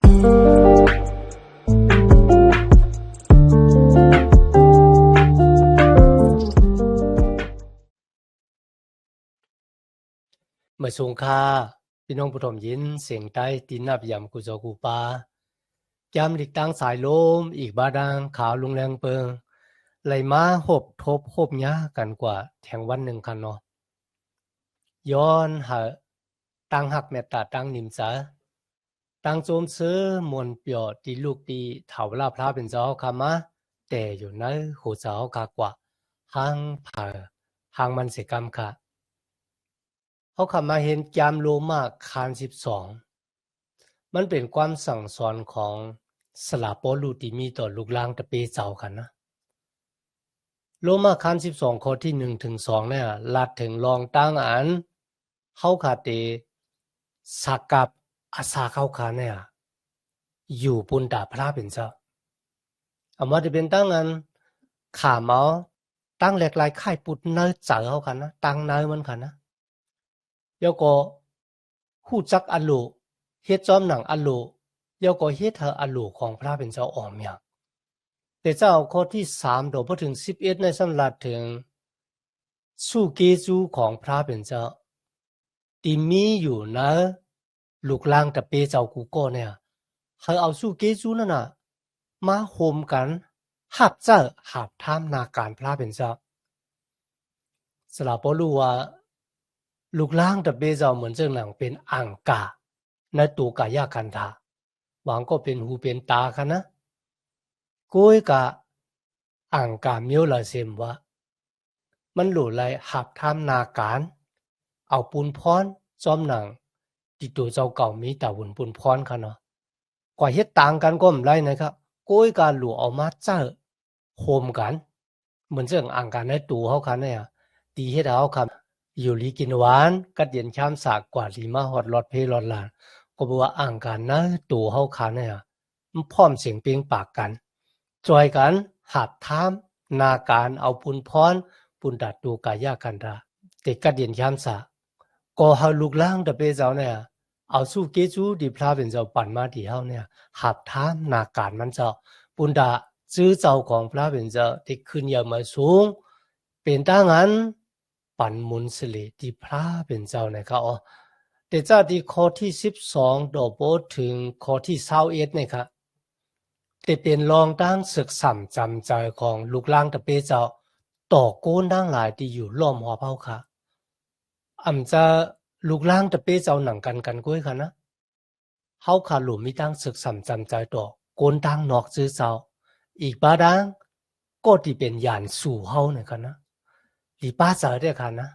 เมื่อสูงค่าพี่น้องผู้ชมยินเสียงใต้ตีนนับยำกุจกูปายามหลีกตั้งสายลมอีกบาดางขาวลุงแรงเปิงไหลมาหบทบหบยากันกว่าแทงวันหนึ่งคันเนาะย้อนหาตั้งหักเมตตาตั้งนิมสาตั้งโจมซื้อมวลเปียวตีลูกตีเถาลาพระเป็นเจ้าคำมาแต่อยู่ในหูเจ้ากากว่าห้างผาห้างมันเสกรรมค่ะเขาขับมาเห็นจามโลมาคาน12มันเป็นความสั่งสอนของสลาโปลูที่มีต่อลูกลางตะเปเจ้ากันนะโลมาคาน12ข้อที่1ถึง2เนี่ยลัดถึงรองตั้งอันเขาขาเตสักกับอาสาเขาขาเนี่ยอยู่ปุนดาพระเป็นเจ้าอำว่าจะเป็นตั้งอันขาเมาตั้งแหลกลายค่ายปุดเนยเจอเขากันนะตั้งเนยมันกันนะแล้วก็ฮู้จักอัลโลเฮ็ดจอมหนังอัลโลแล้วก็เฮ็ดเธออัลโลของพระเป็นเจ้าออมอย่างแต่เจ้าข้อที่3โดยพอถึง11ในสำหรับถึงสู้เกจูของพระเป็นเจ้าที่มีอยู่นะลูกล่างตะเปเจ้ากูก็เนี่ยเขาเอาสู้เกจูนั่นน่ะมาโฮมกันหับเจ้าหับท่ามนาการพระเป็นเจ้าสลาปอรู้ว่าลูกล่างตะเปเจ้าเหมือนเจ้าหนังเป็นอังกาในตัวกายกันทาหวังก็เป็นหูเป็นตากันนะก้อยกะอังกาเมียวละเซมว่ามันหลุดเลยหับทำนาการเอาปุนพรจอมหนังติดตัวเจ้าเก่ามีแต่หุ่นปุนพรค่ะเนาะกว่าเฮ็ดต่างกันก็ไม่ไรนะครับก้อยกาหลุดออกมาเจอโฮมกันเหมือนเรื่องอังการในตัวเขาคันเนี่ยตีเฮ็ดเอาคำอยู่ลีกินหวานกัดเย็นช้ำสากกว่าลีมาหอดหลอดเพลอดลานก็บอกว่าอ่างการนะตัวเฮาคันเนี่ยมันพร้อมเสียงเปียงปากกันจอยกันหับถามนาการเอาปุนพรปุนดัดตูกายากันดาแต่กัดเย็นช้ำสาก็เฮาลูกล่างตะเปเจ้าเนี่ยเอาสู้เกจูดิพลาเป็นเจ้าปั่นมาที่เฮาเนี่ยหับถามนาการมันเจ้าปุนดาจื้อเจ้าของพระเป็นเจ้าที่ขึ้นอย่างมาสูงเป็นตั้งอันปั่นมุนสิริที่พระเป็นเจ้านะครับอ๋อแต่เจ้าที่ข้อที่12ดอกโบถึงข้อที่21นะครับแต่เป็นรองตั้งศึกสัมจำใจของลูกล่างตะเปเจ้าต่อโกนทั้งหลายที่อยู่ล้อมหัวเผาค่ะจะลูกล่างตะเปเจ้าหนังกันก้อยค่ะนะเฮาขาหลุมมีตั้งศึกสัมจำใจต่อโกนตั้งนอกซื้อเจ้าอีกบาดังก็ที่เป็นยานสู่เฮาเนี่ยกันนะหลีป้าเจอได้ค่ะนะ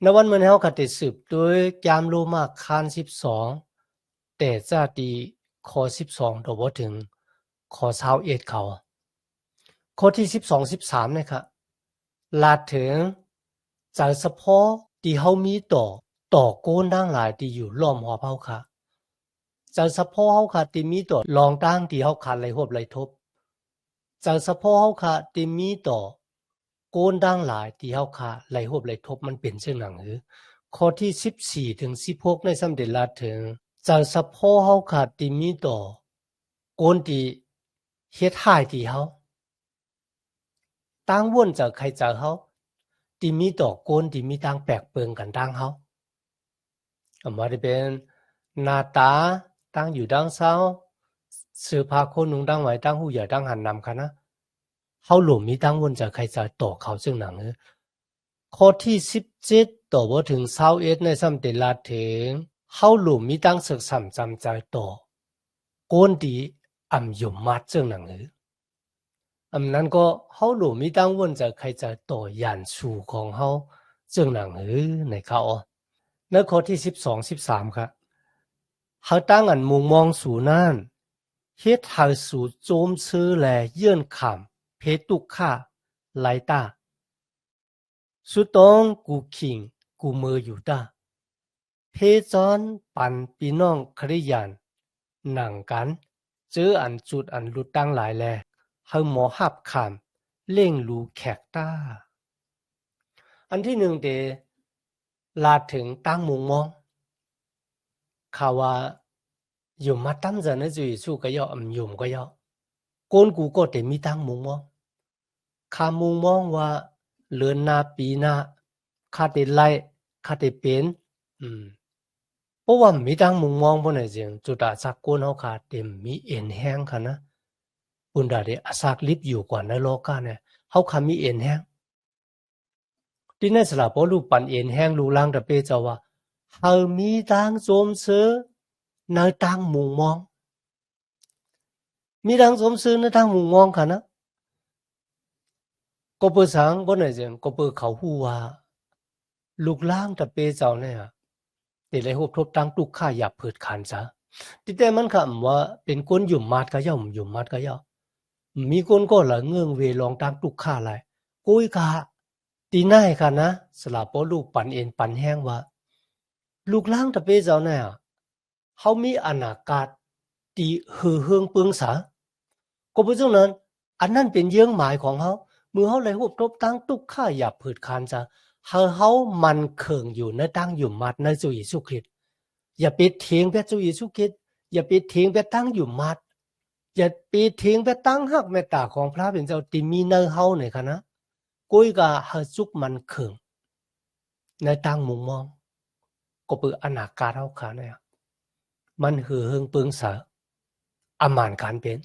ในวันเมื่อเฮาคัดสืบโดยยามโลมาคาน12แต่จะตีข้อ12ตัวบ่ถึงข้อ21เขาข้อที่12 13เนี่ยค่ะลาดถึงใจเฉพาะที่เฮามีต่อโกนทั้งหลายที่อยู่ล้อมหัวเฮาค่ะใจเฉพาะเฮาค่ะที่มีต่อรองตั้งที่เฮาขาดไหลหบไหลทบใจเฉพาะเฮาค่ะที่มีต่อโกนดังหลายที่เฮาค่ะไหลหบไหลทบมันเป็นเช่นหนังหือข้อที่14ถึง16ในสำเด็จลาถึงใจเฉพาะเฮาค่ะที่มีต่อโกนที่เฮ็ดหายที่เฮาตั้งวนจากใครจากเฮาที่มีต่อโกนที่มีตั้งแปลกเปิงกันตั้งเฮาว่าได้เป็นหน้าตาตั้งอยู่ดังเศร้าเสื้อผ้าคนนุ่งดังไว้ตั้งหูใหญ่ตั้งหันนำค่ะนะเฮาหลวมมีตั้งวนจากใครจากต่อเขาซึ่งหนังข้อที่17ต่อบ่ถึง21ในสำเด็จลาถึงเฮาหลวมมีตั้งศึกษาจำใจต่อโกนดีอยู่มัดซึ่งหนังนั้นก็เฮาหลวมมีตั้งวนจากใครจากต่อยานสู่ของเฮาซึ่งหนังในเขาในข้อที่12 13ครับเฮาตั้งอันมุงมองสู่นั่นเฮ็ดให้สู่โจมซื้อแลเยื่อนขำเพตุค่าไลตาสุตองกูขิงกูมืออยู่ตาเพจอนปันพี่น้องคริยานหนังกันเจออันจุดอันลุดตั้งหลายแลเฮาหมอหับขามเล่งรูแขกตาอันที่หนึ่งเดลาถึงตั้งมุงมองข่าวว่า อยู่มาตั้มจะในจุยสู้ก็ย่ออยู่ก็ย่อก้นกูก็แต่มีตั้งมุงมองคามุงมองว่าเลือนหน้าปีหน้าคาติไล่คาติเป็นเพราะว่ามีตั้งมุงมองพวกไหนเสียงจุดอาสักก้นเขาขาดเต็มมีเอ็นแห้งค่ะนะปุ่นดาเดอาสักลิบอยู่กว่าในโลกาเนี่ยเขาขามีเอ็นแห้งที่ในสลับพอลูกปั่นเอ็นแห้งลูล่างตะเปเจ้าว่าเขามีตั้งโจมเสือในตั้งมุงมองมีตั้งโจมเสือในตั้งมุงมองค่ะนะก็เปิดสังบ่ไหนเสียงก็เปิดเขาหูว่าลูกล่างตะเปเจ้าเนี่ยแต่เลยหบทบตั้งตุกข้าหยับเผิดขันซะที่แต่มันคำว่าเป็นคนหยุ่มมาดก็ย่อมหยุ่มมาดก็ย่อมีคนก็ละเงื่องเวลองตั้งตุกข้าไรกุ้ยกะตีน่ายค่ะนะสลับพอลูกปั่นเอ็นปั่นแห้งว่าลูกล่างตะเปเจ้าเนี่ยเขามีอนาคตตีเฮืองเปิงสาก็เพราะฉะนั้นอันนั้นเป็นเยื่องหมายของเขาเมื่อเขาเลยหบทบตั้งตุกข้าหยับเผิดขันซะเขามันเขิงอยู่ในตั้งหยุ่มมัดในจุยสุขิตอย่าไปเถียงแบบจุยสุขิตอย่าไปเถียงแบบตั้งหยุ่มมัดอย่าไปเถียงแบบตั้งหักเมตตาของพระเป็นเจ้าที่มีในเฮาเนี่ยค่ะนะกุ้ยกะเฮาจุกมันเขิงในตั้งมุมมองก็เปิดอนาคตเฮาค่ะเนี่ยมันเหิงเปิงสาอามานการเป็น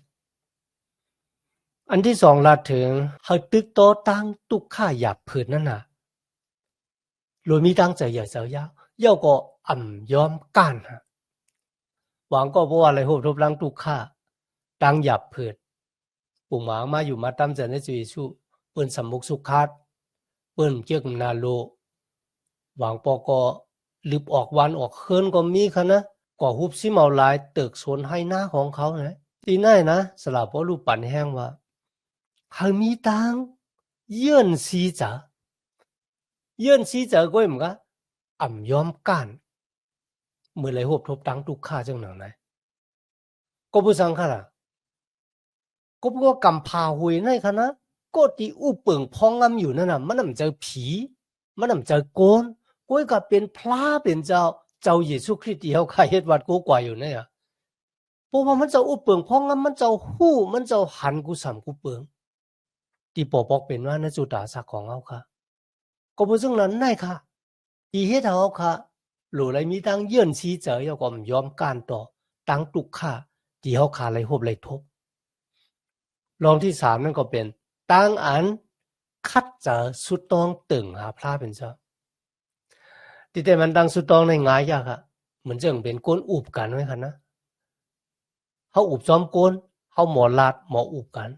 อันที่สองลาถึงเฮาตึกโตตั้งตุกข้าหยับผืนนั่นน่ะโดยมีตั้งใจอย่าเสียยาก็ยอมกันฮะหวังก็เพราะว่าอะไรโหทบลังตุกข้าตั้งหยับผืนปู่หมางมาอยู่มาตั้มใจในจุยชูเปิ้นสำมุกสุขาดเปิ้นเกี่ยกนาโลหวังปอก็ลืบออกวันออกเคินก็มีค่ะนะก่อฮุบซิเมาลายตึกสวนให้หน้าของเขานะตีน่ายนะสลับว่ารูปปั่นแห้งว่าเฮามีตังเยื่อนซีจ๋าเยื่อนซีจ๋าก็เหมือนกันยอมกันเมื่อไรหบทบตังตุกข้าจังหนังไหนก็ผู้สังค่ะล่ะก็พวกกำพาหุยในค่ะนะก็ที่อู้เปิงพองงำอยู่นั่นน่ะมันนำเจอผีมันนำเจอโกนก้อยก็เป็นพระเป็นเจ้าเยซูคริสต์ที่เฮาขายเฮ็ดวัดกูกว่าอยู่เนี่ยเพราะว่ามันจะอู้เปิงพองงำมันจะฮู้มันจะหันกูสำกูเปิงที่ปอบอกเป็นว่าในจุดาสักของเฮาค่ะก็บ่ซึ่งนั้นได้ค่ะที่เฮ็ดเฮาค่ะหรือไรมีตั้งเยื่อนซีเจอยก็ยอมการต่อตั้งตุกค่าที่เฮาขาไหลหบไหลทบรองที่3นั่นก็เป็นตั้งอันคัดจะสุดต้องตึงหาพระเป็นเจ้าที่แต่มันตั้งสุดต้องในง่ายยากค่ะเหมือนจังเป็นก้นอุบกันไว้ค่ะนะเฮาอุบซ้อมก้นเฮาหมอลาดหมออุบกัน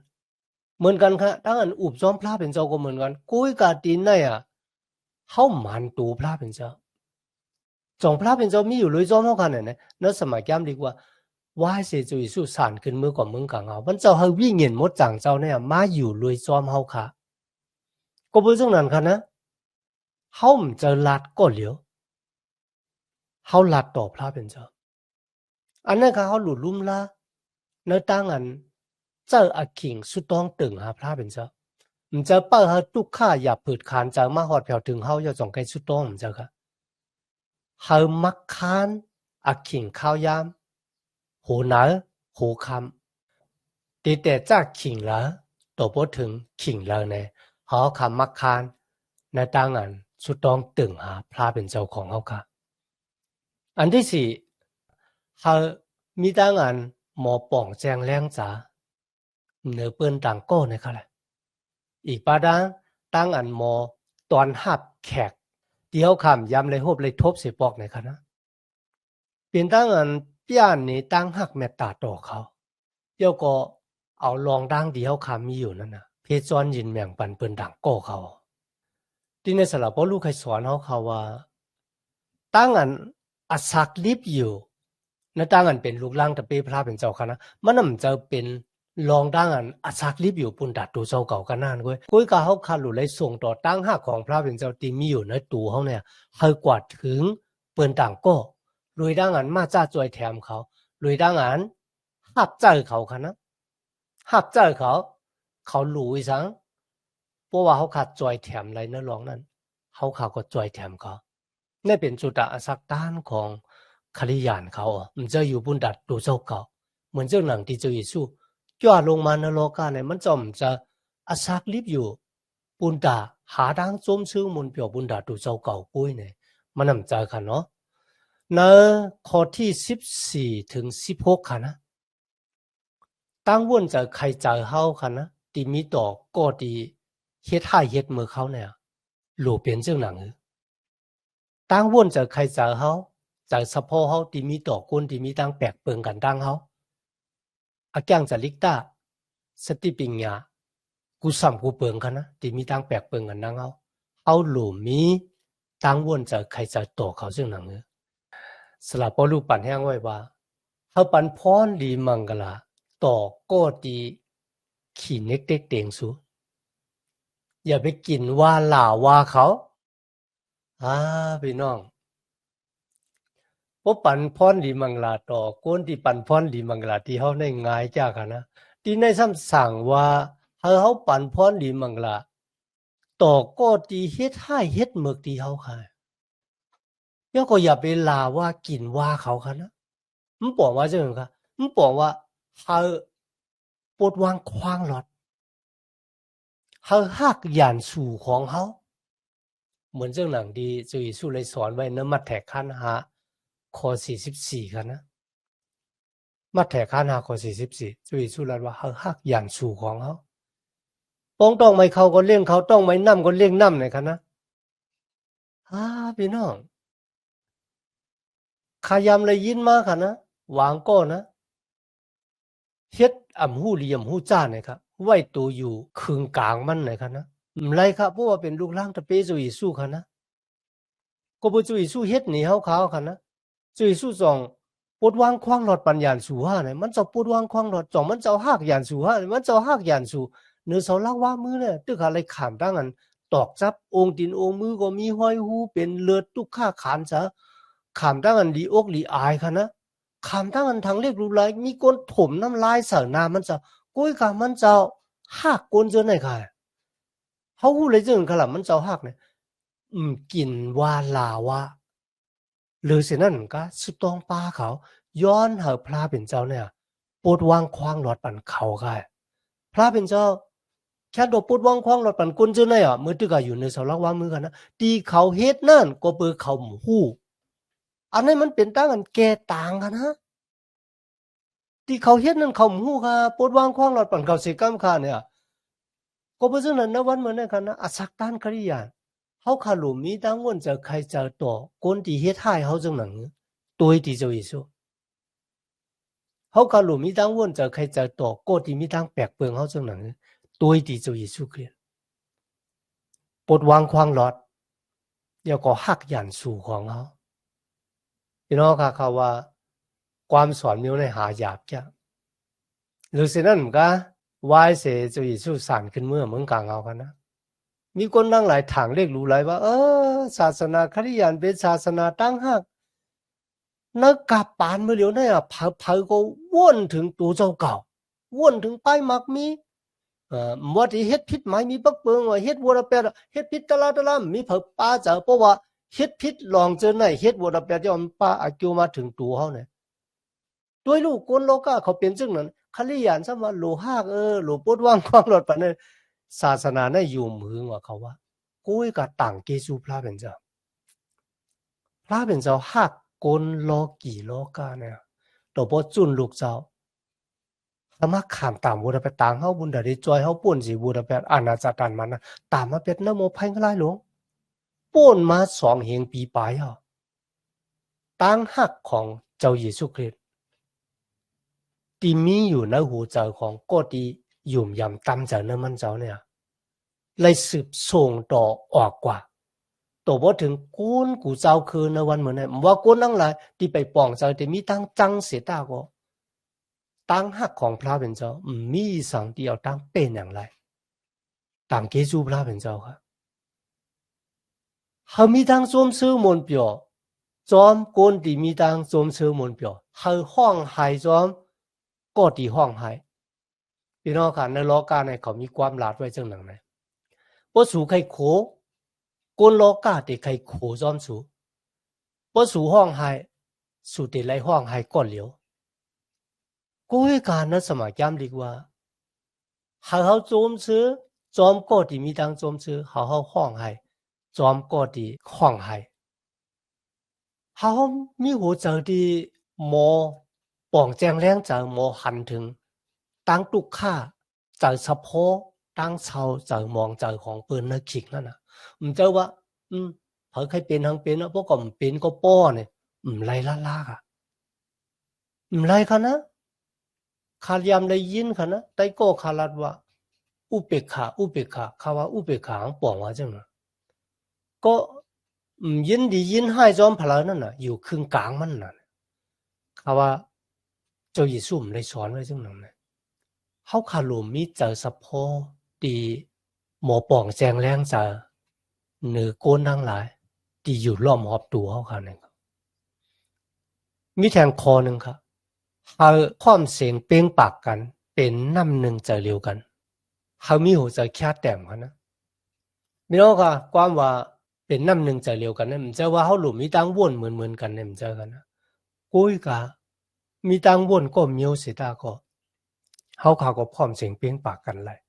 เหมือนกันค่ะตั้งอันอุบซ้อมพระเป็นเจ้าก็เหมือนกันกุ้ยกาตีนในเฮาหมันตูพระเป็นเจ้าจงพระเป็นเจ้ามีอยู่เลยซ้อมเฮากันเนี่ยนะสมัยแก้มดีกว่าว่าเสจุยสุสานขึ้นมือก่อนมึงกังเฮามันเจ้าเฮาวิ่งเห็นหมดจังเจ้าเนี่ยมาอยู่เลยซ้อมเฮาค่ะก็บ่ซึ่งนั้นค่ะนะเฮามันจะลัดก็เหลียวเฮาลัดต่อพระเป็นเจ้าอันนั้นค่ะเฮาหลุดลุ่มละในตั้งอันเจ้าอาคิงสุดต้องตึงหาพระเป็นเจ้ามันจะเปิ้เฮาตุกข้าอย่าผืดคานจากมาฮอดแผ่วถึงเฮาอย่าจงไกสุดต้องมันเจ้าค่ะเฮามักคานอาคิงข้าวยามโหหนาโหคำตีแต่จากขิงละตัวบ่ถึงขิงแล้วเนี่ยเฮาคำมักคานในตั้งอันสุดต้องตึงหาพระเป็นเจ้าของเฮาค่ะอันที่4เฮามีตั้งอันหมอป่องแจงแรงจ๋าเนื้อเปิ้นต่างก็นะครับแหละอีกปาดังตั้งอันหมอตอนหับแขกเดียวคำยำเลยโหบเลยทบเสียปอกในคะนะเป็นตั้งอันเปี้ยนนี่ตั้งหักเมตตาต่อเขาเดี๋ยวก็เอาลองดังเดียวคำมีอยู่นั่นน่ะเพจอนยินแมงปันเปิ้นต่างก็เขาที่ในสลับพ่อลูกใครสอนเขาว่าตั้งอันอัสักลิบอยู่นะตั้งอันเป็นลูกล่างตะเปพระเป็นเจ้าคณะมันนำจะเป็นลองตั้งอันอัสักลิบอยู่ปุ่นดัดตัวเจ้าเก่ากันนั่นก้อยกะเฮาคาหลุเลยส่งต่อตั้งหักของพระเป็นเจ้าที่มีอยู่ในตัวเฮาเนี่ยเฮากว่าถึงเปิ้นต่างก็รวยดังอันมาจ้าจอยแถมเขารวยดังอันหับใจเขาคณะหับใจเขาหลุยซังเพราะว่าเฮาขาดจอยแถมไรนะรองนั้นเฮาขาก็จอยแถมเขานี่เป็นจุดอาศักด้านของ คริยานเขามันจะอยู่บนดัดตัวเจ้าเก่าเหมือนเจ้าหนังที่เจ้าเยซูย่อลงมานรกเนี่ยมันจะอาศักลิบอยู่บุญดาหาดังจมชื่อมุนเปียวบุญดาตัวเจ้าเก่าปุ้ยเนี่ยมันนำใจค่ะเนาะในข้อที่14ถึง16ค่ะนะตั้งวนจะใครใจเฮาค่ะนะที่มีต่อก็ดีเฮ็ดให้เฮ็ดมือเขาเนี่ยหลูเป็นเจ้าหนังตั้งวนจะใครใจเฮาจากเฉพาะเฮาที่มีต่อคนที่มีตั้งแปลกเปิงกันตั้งเฮาอาแกงจะลิกตาสติปิญญากูสัมกูเปิงค่ะนะที่มีตั้งแปลกเปิงกันตั้งเฮาหลูมีตั้งวนจะใครจะต่อเขาเจ้าหนังสลับปอลูกปั่นแห้งไว้ว่าเฮาปันพรดีมังกลาต่อก็ดีขี้เน็กเด็กเต็งสูอย่าไปกินว่าหล่าว่าเขาพี่น้องบ่ปันพรดีมังลาต่อคนที่ปันพรดีมังลาที่เฮาได้ง่ายจ้าค่ะนะที่ในซ้ำสั่งว่าเฮาปันพรดีมังลาต่อก็ดีเฮ็ดให้เฮ็ดเมึกที่เฮาค่ะย่อก็อย่าไปลาว่ากินว่าเขาค่ะนะมันบอกว่าจังค่ะมันบอกว่าเฮาปดวางควางหลอดเฮาฮักย่านสู่ของเฮาเหมือนเจ้าหนังดีจุยสู้เลยสอนไว้นะมัทแถคันหาข้อ44ค่ะนะมัทแถคันหาข้อ44จุยสู้แล้วว่าเฮาฮักย่านสู่ของเฮาป้องต้องไม่เขาก็เลี้ยงเขาต้องไม่นำก็เลี้ยงนำเนี่ยค่ะนะพี่น้องขายามเลยยินมาค่ะนะวางก็นะเฮ็ดหู้เหลี่ยมหู้จ้าเนี่ยครับไว้ตัวอยู่ครึ่งกลางมันเนี่ยค่ะนะไรครับเพราะว่าเป็นลูกหลานตะเปจุยสู้ค่ะนะก็บ่จุยสู้เฮ็ดหนีเฮาขาวค่ะนะจุยสู้จองปดวางควางหลอดปัญญาสู่หาเนี่ยมันจะปดวางควางหลอดจ่องมันจะฮักยานสู่หามันจะฮักยานสู่เนื้อเสาลักว่ามือเนี่ยตึกอะไรขามตั้งอันตอกจับองค์ตีนองค์มือก็มีห้อยหูเป็นเลือดตุกข้าขานซะขามตั้งอันดีอกดีอายค่ะนะขามตั้งอันทางเรียกรู้ลายมีก้นถมน้ำลายเสนามันจะกุ้ยค่ะมันจะฮักก้นเจอไหนค่ะเฮาฮู้เลยจังค่ะล่ะมันจะฮักเนี่ยกินว่าลาวาหรือเช่นนั้นก็สุดตองป้าเขาย้อนหาพระเป็นเจ้าเนี่ยปดวางควางหลอดปันเขาค่ะพระเป็นเจ้าแค่ดปดวางควางหลอดปันกุนเจ้าเนี่ยเมื่อตึกอยู่ในเสาลักวางมือกันนะตีเขาเฮ็ดนั่นก็เปิดเขาหมู่ฮู้อันนี้มันเป็นตั้งอันแก่ต่างกันนะที่เขาเฮ็ดนั่นเขาหมู่ฮู้ค่ะปดวางควางหลอดปันเขาสิกรรมค่ะเนี่ยก็เพิ่นนั้นนะวันเหมือนกันนะอสักตานคริยานเฮาคาลุมีตั้งวนจะใครจะต่อคนที่เฮ็ดให้เฮาจังนั้นตัวที่เจ้าเยซูเฮาคาลุมีตั้งวนจะใครจะต่อก็ที่มีตั้งแปลกเปิงเฮาจังนั้นตัวที่เจ้าเยซูคริสต์ปลดวางควางหลอดแล้วก็ฮักย่านสู่ของเฮาพี่น้องค่ะเขาว่าความสอนมีในหายากจ้ะหรือฉะนั้นก็วายเสเจ้าเยซูสานขึ้นเมื่อเหมือนกลางเอากันนะมีคนนั่งหลายทางเรียกรู้หลายว่าศาสนาคริสต์เป็นศาสนาตั้งหักนักกาปานเมื่อเดี๋ยวนี้เผาก็วนถึงตัวเจ้าเก่าวนถึงป้ายมักมีว่าที่เฮ็ดผิดหมายมีปักเปิงว่าเฮ็ดวัวแปดเฮ็ดผิดตะลามีเผาป้าจะเพราะว่าเฮ็ดผิดลองเจอไหนเฮ็ดวัวแปดยอมป้าอากิวมาถึงตัวเฮาเนี่ยด้วยลูกคนโลกาเขาเป็นจังนั้นคริยานซะว่าโลหากโลปดวางความหลอดปานนั้นศาสนาในอยู่มือว่าเขาว่ากุ้ยก็ต่างเกซูพระเป็นเจ้าพระเป็นเจ้าฮักกนโลกี่โลกาเนี่ยตัวบ่จุนลูกเจ้าถ้ามาขามตามบุญไปต่างเฮาบุญได้จอยเฮาป่นสิบุญไปอาณาจักรกันมันนะตามมาเป็ดนะโมไผหลายหลวงป่นมา2เหงปีปลายตั้งฮักของเจ้าเยซูคริสต์ที่มีอยู่ในหัวใจของก็ที่ยุ่มยำตำใจนั้นมันเจ้าเนี่ยเลยสืบส่งต่อออกกว่าตัวบ่ถึงกุนกูเจ้าคือในวันเหมือนนั้นว่ากุนทั้งหลายที่ไปป้องใจที่มีตั้งจังเสียตาก็ตั้งหักของพระเป็นเจ้ามีสังที่เอาตั้งเป็นอย่างไรตามเกซูพระเป็นเจ้าค่ะเฮามีตั้งสมชื่อมนเปียวจอมกุนที่มีตั้งสมชื่อมนเปียวเฮาห้องหายจอมก็ที่ห้องหายพี่น้องค่ะในโลกาเนี่ยเขามีความลาดไว้จังนั้นนะบ่สู่ใครโขกุนโลกาที่ใครโขจอมสู่บ่สู่ห้องหาย สุดที่ไล่ห้องให้ก่อนเหลียวก็ให้การนั้นสมัยจำดีกว่าเขาโจมซื้อจอมก็ที่มีตังโจมซื้อเขาห้องให้จอมก็ที่ห้องให้เขามีหัวใจที่หมอป่องแจงแรงใจหมอหันถึงตั้งตุกค่าใจเฉพาะตั้งเชาใจมองใจของเปิ้นนักขิกนั่นน่ะเจ้าว่าเผอใครเป็นทั้งเป็นนะพวกก็เป็นก็ป้อเนี่ยไรลากอ่ะไรคะนะคาลยามได้ยินคะนะแต่ก็คาลัดว่าอุเบกขาคาว่าอุเบกขาของป่องว่าจังนะก็ยินดียินให้จอมพลานั่นน่ะอยู่ครึ่งกลางมันน่ะคาว่าเจ้าเยซูได้สอนไว้จังนั้นนะเฮาคาลุมีเจอสะโพดีหมอป่องแจงแรงจะเหนือโกนทั้งหลายที่อยู่ล้อมรอบตัวเฮาค่ะนั่นมีแทงคอนึงครับเฮาความเสียงเป้งปากกันเป็นน้ำหนึ่งใจเร็วกันเฮามีหัวใจแค่แต้มค่ะนะมีน้องค่ะความว่าเป็นน้ำหนึ่งใจเร็วกันเนี่ยมันจะว่าเฮาหลุมมีตังวนเหมือนกันเนี่ยมันจะกันนะกุยกะมีตังวนก็มีเสียตาก็เฮาก็พร้อมเสียงเป้งปากกันเลย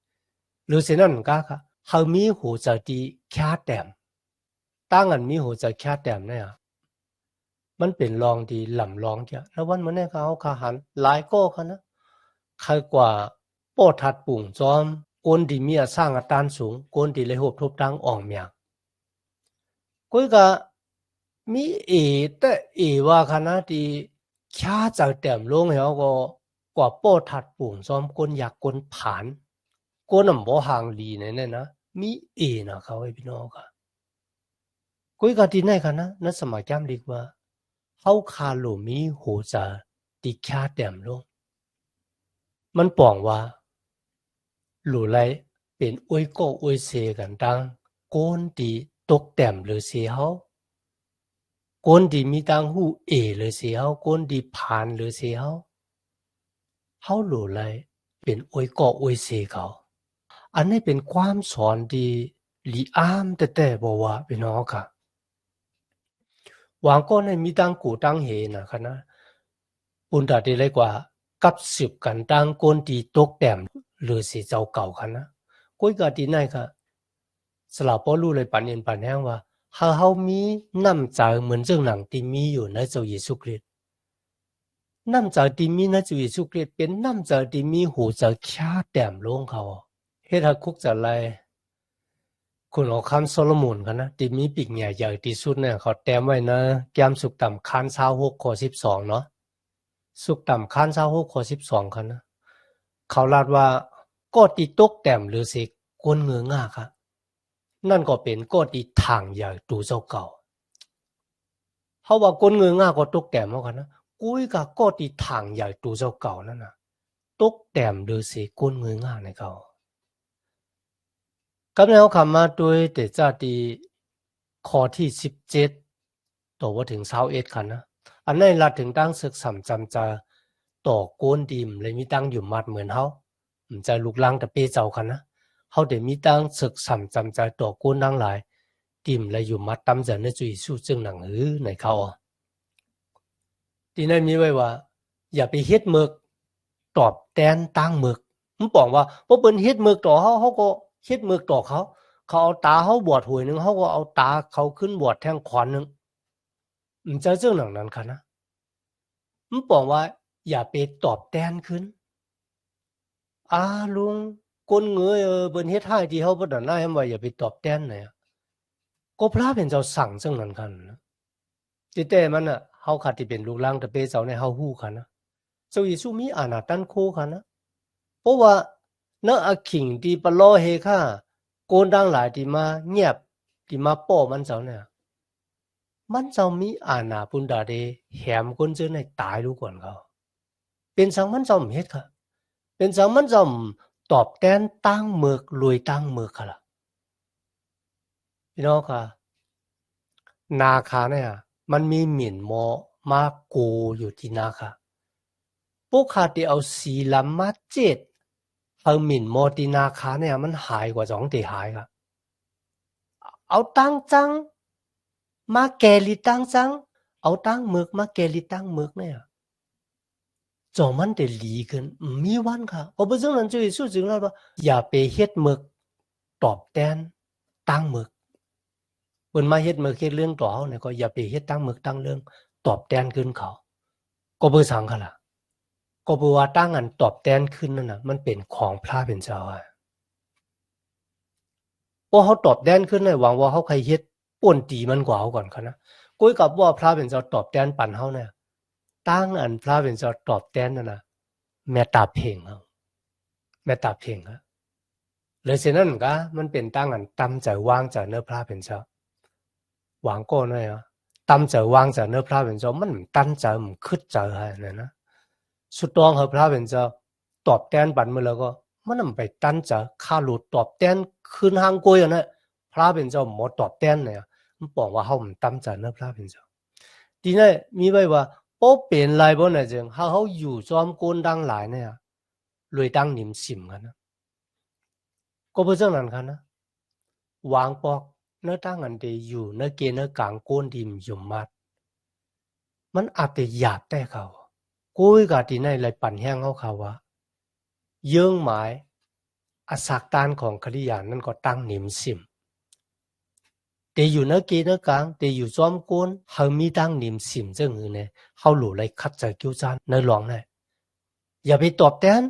หรือเช่นนั้นก็ค่ะเฮามีหัวใจที่แค่แต้มตั้งอันมีหัวใจแค่แต้มเนี่ยมันเป็นรองดีหล่ำรองเดียวแล้ววันมื้อนี้เขาขาหันหลายก็ค่ะนะใครกว่าโปทัดปุ่งจอมคนที่มีสร้างอัตราสูงคนที่เลยหบทบดังอ่องเมียงกุยก็มีแต่ว่าคณะที่ค่าจะแต้มลงแล้วก็กว่าโปทัดปุ่งจอมคนอยากคนผ่านคนน่ะบ่ห่างลีเนี่ยนะมีนะเขาไอ้พี่น้องค่ะกุยก็ที่ไหนค่ะนะนั่นสมัยจำดีกว่าเฮาคาโลมีโหจะติค่าแต้มลงมันป้องว่าหลู่ไรเป็นอวยก็อวยเสกันดังโกนที่ตกแต้มหรือเสียเฮาโกนที่มีตังหูหรือเสียเฮาโกนที่ผ่านหรือเสียเฮาหลู่ไรเป็นอวยก็อวยเสเขาอันนี้เป็นความสอนที่ลีอามแต่บ่ว่าพี่น้องค่ะวางก็ในมีตังกูตังเหนะคะนะปุ่นตาดีเลยกว่ากับสืบกันตังโกนที่ตกแต้มหรือสิเจ้าเก่าค่ะนะกุยก็ที่ไหนค่ะสลาปอรู้เลยปันเอ็นปันแห้งว่าเฮามีน้ำใจเหมือนเรื่องหนังที่มีอยู่ในเจ้าเยซูคริสต์น้ำใจที่มีในเจ้าเยซูคริสต์เป็นน้ำใจที่มีหูใจแค่แต้มลงเขาเฮ็ดให้คุกจะไรคุณเอาคำโซโลมอนกันนะที่มีปีกใหญ่ที่สุดเนี่ยเขาแต้มไว้นะแก้มสุกต่ำคัน26ข้อ12เนาะสุกต่ำคัน26ข้อ12คันนะเขาลาดว่าก็ติตกแต้มหรือสิก้นเงือง่าค่ะนั่นก็เป็นก็ติทางใหญ่ตูเจ้าเก่าเขาว่าก้นเงือง่าก็ตกแต้มเหมือนกันนะกุ้ยก็ก็ติทางใหญ่ตูเจ้าเก่านั่นน่ะตกแต้มหรือสิก้นเงือง่าในเขากำลังเอาคำมาด้วยแต่จะดีข้อที่17ต่อว่าถึง21คันนะอันนั้นลัดถึงตั้งศึกสำจำจะต่อโกนดิมเลยมีตั้งอยู่มัดเหมือนเฮาจะลุกลังแต่เปเจ้าคันนะเฮาได้มีตั้งศึกสำจำใจต่อโกนทั้งหลายดิมเลยอยู่มัดตำจะในจุยสู้จึงหนังหือในเขาที่นั่นมีไว้ว่าอย่าไปเฮ็ดมึกตอบแทนตั้งมึกมันบอกว่าบ่เปิ้นเฮ็ดมึกต่อเฮาก็เฮ็ดมึกต่อเขาเอาตาเฮาบวชหวยนึงเฮาก็เอาตาเขาขึ้นบวชแทงขวานนึงจะจึงหนังนั้นค่ะนะมันบอกว่าอย่าไปตอบแทนขึ้นลุงคนเงยเปิ้นเฮ็ดให้ที่เฮาบ่ได้นายว่าอย่าไปตอบแทนน่ะก็พระเป็นเจ้าสั่งจังนั้นคั่นนะแต่มันน่ะเฮาคัดที่เป็นลูกหลานตะเปเจ้าในเฮาฮู้ค่ะนะเจ้าเยซูมีอานาตันโคค่ะนะเพราะว่าณอาขิงที่ปะลอเฮค่าโกนดังหลายที่มาเงียบที่มาป้อมันเจ้าเนี่ยมันเจ้ามีอานาปุนดาเดแหมคนเจอในตายรู้ก่อนเขาเป็นสังมันเจ้าเฮ็ดค่ะเป็นสังมันเจ้าตอบแทนตั้งเมือกรวยตั้งเมือกค่ะล่ะพี่น้องค่ะนาคาเนี่ยมันมีหมิ่นมอมาโกอยู่ที่นาคาพวกข้าที่เอาสีลำมาเจ็ดเอาหมิ่นมอที่นาคาเนี่ยมันหายกว่า2ที่หายค่ะเอาตั้งจังมาแกลิตั้งจัง เอาตั้งมึกมาเกลิตั้งมึกเนี่ยจอมันได้หลีขึ้นมีวันค่ะก็บ่ซึ่งนั้นจะสู้จึงแล้วว่าอย่าไปเฮ็ดมึกตอบแทนตั้งมึกเพิ่นมาเฮ็ดมึกเฮ็ดเรื่องต่อเฮาเนี่ยก็อย่าไปเฮ็ดตั้งมึกตั้งเรื่องตอบแทนขึ้นเขาก็บ่สังค่ะล่ะก็บ่ว่าตั้งอันตอบแทนขึ้นนั่นน่ะมันเป็นของพระเป็นเจ้าอ่ะพอเฮาตอบแทนขึ้นเนี่ยหวังว่าเฮาใครเฮ็ดป่นตีมันกว่าเฮาก่อนค่ะนะกุยกับว่าพระเป็นเจ้าตอบแทนปันเฮาเนี่ยตั้งอันพระเป็นเจ้าตอบแทนนั่นน่ะแม่ตาเพ่งเฮาแม่ตาเพ่งฮะเลยเช่นนั้นก็มันเป็นตั้งอันตำใจวางใจเนื้อพระเป็นเจ้าหวังก็น้อยอ่ะตำใจวางใจเนื้อพระเป็นเจ้ามันตั้นใจมันคึดใจให้นั่นนะสุดตองเฮาพระเป็นเจ้าตอบแทนปันมื้อแล้วก็มันไปตั้นใจค่าหลุดตอบแทนคืนหางกวยอ่ะนะพระเป็นเจ้าหมอตอบแทนเนี่ยมันบอกว่าเฮามันตั้นใจเนื้อพระเป็นเจ้าทีนี้มีไว้ว่าบ่เป็นไรบ่น่ะจังเฮาอยู่จอมโกนดังหลายเนี่ยเลยตั้งนิมสิมกันนะก็บ่จังนั้นค่ะนะวางปอกเนื้อตั้งอันเดอยู่เนื้อเกเนื้อกลางโกนดิมอยู่มัดมันอาจจะหยาบแต่เขากุ้ยกะที่ในไหลปั่นแห้งเขาว่าเยื่องหมายอสักตานของคริยานนั่นก็ตั้งนิมสิมเดอยู่เนื้อเกเนื้อกลางเดอยู่จอมโกนเฮามีตั้งนิมสิมจังหือเนี่ยเฮาหลู่ไหลคัดใจกิ้วจานในหลวงเนี่ยอย่าไปตอบแทน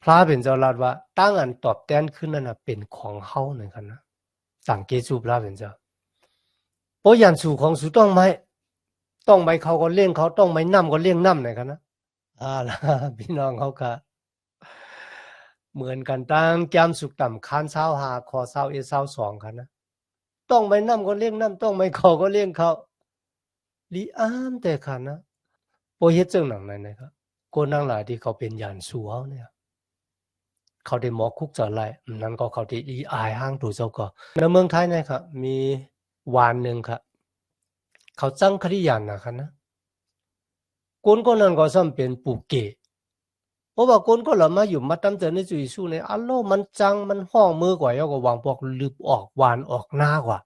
พระเป็นเจ้าลาดว่าตั้งอันตอบแทนขึ้นนั่นน่ะเป็นของเฮาเหมือนกันนะสังเกตสูพระเป็นเจ้าเพราะยันสู่ของสู่ต้องไม่เขาก็เลี้ยงเขาต้องไม่น้ำก็เลี้ยงน้ำหน่อยกันนะล่ะพี่น้องเขาก็เหมือนกันตั้งแก้มสุกต่ำคานเช้าหาคอเช้าเอเช้าสองกันนะต้องไม่น้ำก็เลี้ยงน้ำต้องไม่เขาก็เลี้ยงเขาลีอ้ามแต่ขันนะโปเฮ็ดจังหนังไหนนะครับคนนั่งหลายที่เขาเป็นยันสู่เขาเนี่ยเขาได้หมอคุกจะไรนั้นก็เขาได้อีอายห้างถูเจ้าก็ในเมืองไทยนะครับมีวานหนึ่งครับเขาจังคริยันนะครับนะคนคนนั้นก็ซ้ำเป็นปุเกเพราะว่าคนก็ละมาอยู่มาตั้งแต่ในจุยสู้ในอัลโลมันจังมันห้องมือกว่าเยาก็วางพวกลืบออกวานออกหน้ากว่า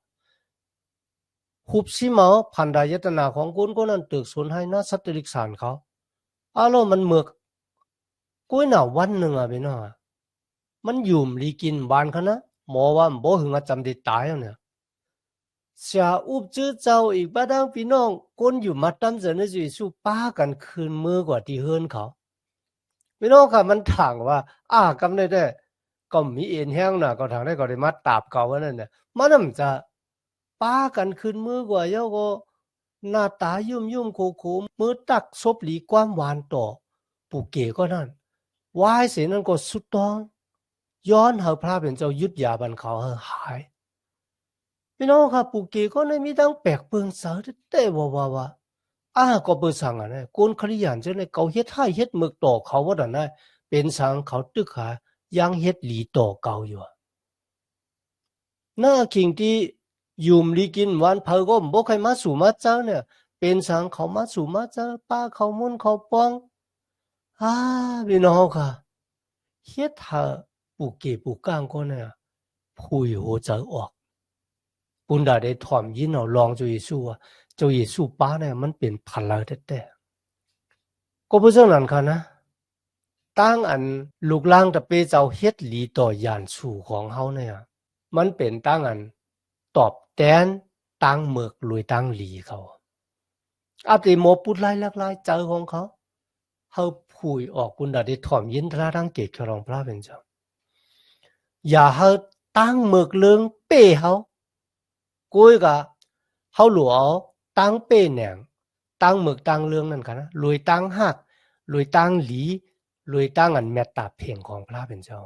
หุบซิเมาพันดายตนาของคนคนนั้นตึกสนให้นะสัตว์ลิกสารเขาอัลโลมันเมือกกุ้ยหน่าวันหนึ่งอ่ะพี่น้องมันยุ่มลีกินบานเขานะหมอว่าบ่หึงจำได้ตายเนี่ยเสียอุบจื้อเจ้าอีกบ้าดังพี่น้องคนอยู่มาตั้งแต่ในจุยสู้ป้ากันคืนมือกว่าที่เฮิรนเขาพี่น้องค่ะมันถางว่ากำได้ก็มีเอ็นแห้งน่ะก็ทางได้ก็ได้มาตาบเก่าว่านั่นน่ะมันนำจะป้ากันขึ้นมือกว่าเยาก็หน้าตายุ่มโคมือตักซบหลีความหวานต่อปู่เก๋ก็นั่นวายเสียนั่นก็สุดต้องย้อนเฮาพระเป็นเจ้ายุดยาบันเขาหายพี่น้องค่ะปู่เก๋ก็ได้มีตั้งแปลกเปิงเสาแต่ว่าก็เปิดสั่งอ่ะนะคนคริยานเจ้าเนี่ยเขาเฮ็ดให้เฮ็ดมึกต่อเขาว่าดันนะเป็นสังเขาตึกหายังเฮ็ดหลีต่อเก่าอยู่หน้าคิงที่ยุมลีกินวันเผาก็บ่ใครมาสู่มาเจ้าเนี่ยเป็นสังเขามาสู่มาเจ้าป้าเขามุนเขาป้องพี่น้องค่ะเฮ็ดหาปู่เก๋ปู่ก้างก็เนี่ยผู้อยู่หัวใจออกปุณดาได้ถ่อมยินเอาลองเจ้าเยซูว่าเจ้าเยซูป้าเนี่ยมันเป็นพลังแต่ก็บ่จังนั้นค่ะนะตั้งอันลูกล่างตะเปเจ้าเฮ็ดหลีต่อยานสู่ของเฮาเนี่ยมันเป็นตั้งอันตอบแทนตั้งเมือกลุยตั้งหลีเขาอาติโมปุดไล่ลักไล่เจอของเขาเฮาพูยออกปุณดาได้ถ่อมยินทราทั้งเกตครองพระเป็นเจ้าอย่าเฮาตั้งเมือกเลืองเป้เฮากุยกะเฮาหลัวตั้งเป้แหนงตั้งเมือกตั้งเรื่องนั่นกันนะลุยตั้งหักลุยตั้งหลีลุยตั้งอันเมตตาเพ่งของพระเป็นเจ้า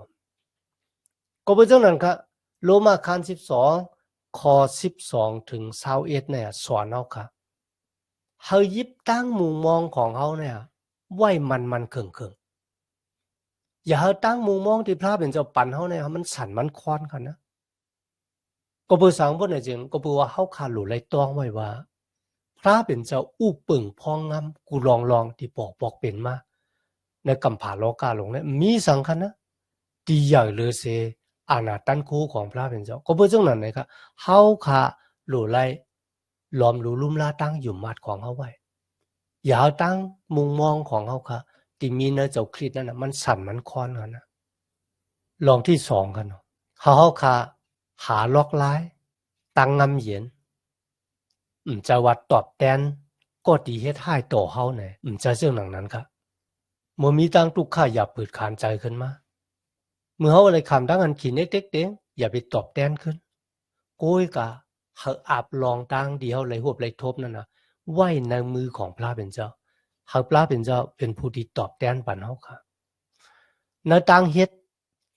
ก็เป็นจังนั้นครับโรมาคาน12ข้อ12ถึง21เนี่ยสอนเฮาค่ะเฮายิบตั้งมุมมองของเฮาเนี่ยไว้มันเคิงๆอย่าเฮาตั้งมุมมองที่พระเป็นเจ้าปันเฮาเนี่ยมันสั่นมันคอนกันนะก็บ่สังบ่ได้จริงก็บ่ว่าเฮาขาดหลุไหลตองไว้ว่าพระเป็นเจ้าอู้ปึ่งพองงามกูลองที่บอกเป็นมาในกัมภาโลกาหลงเนี่ยมีสังคัญนะที่ใหญ่เลยเสอาณาตันคูของพระเป็นเจ้าก็บ่จังนั้นนะครับเฮาค่ะหลุไหล ล้อมรู้ลุ่มลาตั้งอยู่มัดของเฮาไว้อย่าเอาตั้งมุมมองของเฮาค่ะที่มีในเจ้าคริสต์นั่นน่ะมันสั่นมันคอนกันนะลองที่2กันเนาะเฮาค่ะหาลอกลายตั้งงำเหยียนจะว่าตอบแทนก็ดีเฮ็ดให้ต่อเฮาแหน่จะเรื่องหนังนั้นค่ะบ่มีตั้งทุกข์อย่าเปิดขานใจขึ้นมาเมื่อเฮาอะไรคำตั้งอันขี้เน็กๆเด้งอย่าไปตอบแทนขึ้นโกยกะเฮาอาบลองตั้งเดียวไหลหวบไหลทบนั่นน่ะไว้ในมือของพระเป็นเจ้าเฮาพระเป็นเจ้าเป็นผู้ที่ตอบแทนปันเฮาค่ะในตั้งเฮ็ด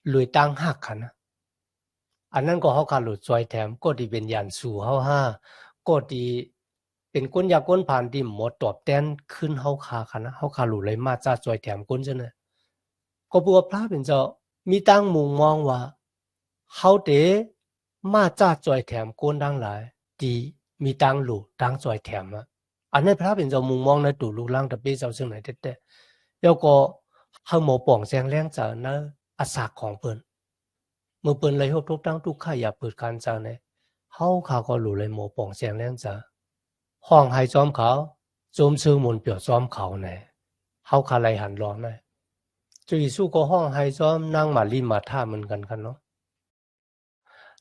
หรือตั้งฮักค่ะนะอันนั้นก็เฮาค่ะหลุดซอยแถมก็ที่เป็นยันสู่เฮาก็ที่เป็นก้นยาก้นผ่านที่หมดตอบแทนขึ้นเฮาค่ะนะเฮาค่ะหลุดเลยมาจ้าซอยแถมก้นจังนะก็บัวพระเป็นเจ้ามีตั้งมุมมองว่าเฮาเตมาจ้าซอยแถมก้นดังหลายที่มีตั้งหลุตั้งซอยแถมอ่ะอันนั้นพระเป็นเจ้ามุมมองในตู่ลูกล่างตะเป้เจ้าซึ่งไหนแต่แล้วก็เฮาหมอป่องแสงแรงจากนะอาสาของเพิ่นเมื่อเปิ้นเลยฮบทุกตั้งทุกข่ายอย่าเปิดการจังเนี่ยเฮาเขาก็รู้เลยหมอป่องแสงแรงจ้าห้องให้ซ้อมเขาโจมซื้อมนเปียวซ้อมเขาเนี่ยเฮาคาไลหันร้อนได้จุยสู้ก็ห้องให้ซ้อมนั่งมาลีมาท่าเหมือนกันเนาะ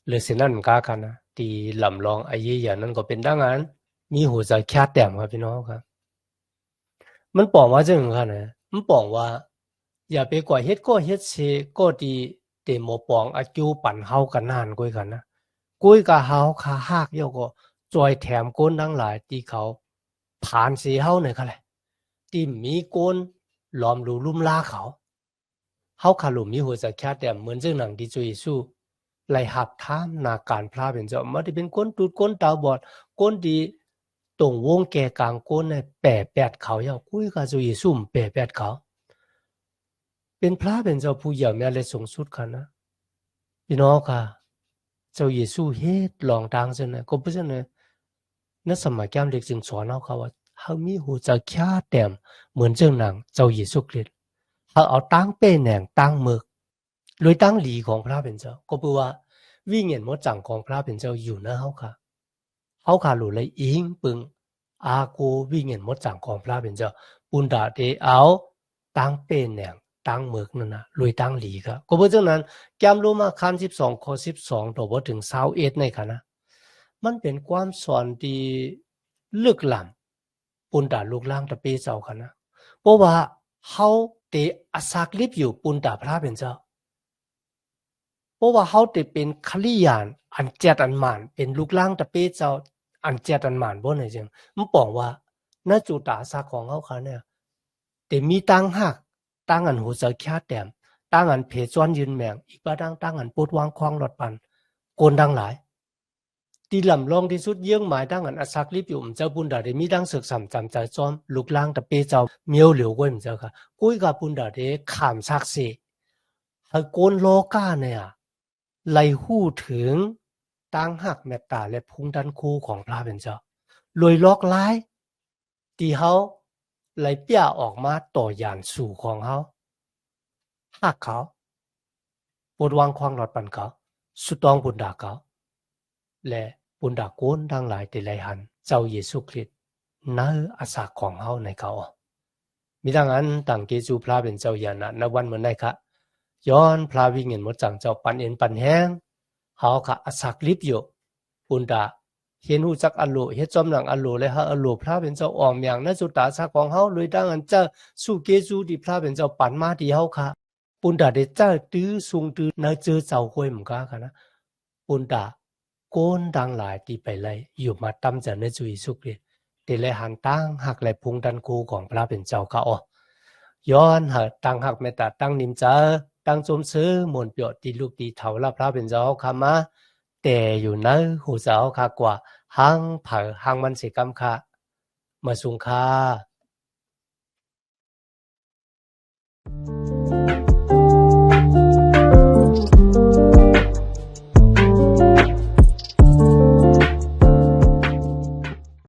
หรือสินั่นกากันนะตีลำลองไอ้ยี่อย่างนั้นก็เป็นดังนั้นมีหัวใจแค่แต้มครับพี่น้องครับมันบอกว่าจังค่ะนะมันบอกว่าอย่าไปกว่าเฮ็ดก็เฮ็ดเสก็ดีเตหมอปองอาจูปั่นเฮากันนานก้อยกันนะก้อยกับเฮาคาหากเยาก็จอยแถมก้นทั้งหลายที่เขาผ่านสีเฮาเนี่ยค่ะแหละที่มีก้นล้อมรูลุ่มลาเขาเฮาคาลุมีหัวใจแค่แต้มเหมือนจังหนังที่จุยสู้ไล่หับถามนาการพระเป็นเจ้ามาที่เป็นก้นตูดก้นตาบอดก้นดีตรงวงแก่กลางก้นเนี่ยแปะแปดเขาเยากุ้ยกับจุยซุ่มแปะแปดเขาเป็นพระเป็นเจ้าผู้ใหญ่แม่เลยสูงสุดค่ะนะพี่น้องค่ะเจ้าเยซูเฮ็ดลองดังจังนะก็บ่จังนะในสมัยแก้มเด็กจึงสอนเฮาค่ะว่าเฮามีหูจักแค่แต้มเหมือนจังหนังเจ้าเยซูคริสต์เฮาเอาตั้งเป้แหน่งตั้งมึกโดยตั้งหลีของพระเป็นเจ้าก็คือว่าวิญญาณหมดจังของพระเป็นเจ้าอยู่นะเฮาค่ะเฮาค่ะรู้เลยอิงปึงอากูวิญญาณหมดจังของพระเป็นเจ้าปุณดาเตเอาตั้งเป้แหน่งตั้งมึกนั่นน่ะลุยตั้งหลีค่ะก็เพราะฉะนั้นแก้มรู้มาคัน12ข้อ12ต่อบ่ถึง21ในค่ะนะมันเป็นความสอนที่ลึกล้ำปุณดาลูกล่างตะเปเจ้าค่ะนะเพราะว่าเฮาเตอาศักลิบอยู่ปุณดาพระเป็นเจ้าเพราะว่าเฮาเตเป็นคริยานอันเจ็ดอันหมานเป็นลูกล่างตะเปเจ้าอันเจ็ดอันหมานบ่ได้จังมันบอกว่าณจุดอาศักของเฮาค่ะเนี่ยเตมีตั้งหักตั้งอันหัวใจแค่แต้มตั้งอันเพจวนยืนแมงอีกบ่ตั้งอันปดวางควางหลอดปันโกนดังหลายที่ลำลองที่สุดเยื่องหมายตั้งอันอาศักลิบอยู่เจ้าปุณดาได้มีตั้งศึกษาจำใจซ้อมลูกล่างตะเปเจ้าเมียวเหลียวก้อยเจ้าค่ะกุ้ยกับปุณดาได้ขามซักเสให้โกนโลกาเนี่ยไล่หู้ถึงตั้งหักเมตตาและพุงดันคู่ของพระเป็นเจ้าลอยลอกลายที่เฮาไล่เปียออกมาต่อยานสู่ของเฮาหักเขาปดวางควางหลอดปันเขาสุดตองปุณดาเขาและปุณดาโกนทั้งหลายแต่ไลหันเจ้าเยซูคริสต์ในอาสาของเฮาในเขามีดังนั้นต่างเกจูพระเป็นเจ้าญาณณวันเหมือนได้ค่ะย้อนพระวิญญาณหมดจังเจ้าปันเอ็นปันแห้งเฮาค่ะอาศักลิบอยู่ปุณดาเห็นหูจักอโลเฮ็ดจอมหลังอโลและเฮาอโลพระเป็นเจ้าออมอย่างณจุดตาสักของเฮาเลยดังอันเจ้าสู่เกจูที่พระเป็นเจ้าปันมาที่เฮาค่ะปุณดาได้เจ้าตื้อทรงตื้อในเจอเจ้าห้วยเหมือนกันค่ะนะปุณดาโกนดังหลายที่ไปเลยอยู่มาตั้มจากในจุยสุกฤทธิ์แต่เลยหันตั้งหักและพุงดันคูของพระเป็นเจ้าค่ะอ๋อย้อนหักตั้งหักเมตตาตั้งนิมเจอตั้งจมซื้อมนเปียวตีลูกตีเถาละพระเป็นเจ้าค่ะมาแต่อยู่ในหูเจ้าค่ะกว่าหังเผาหังมันสิกรรมค่ะมาสุงค่า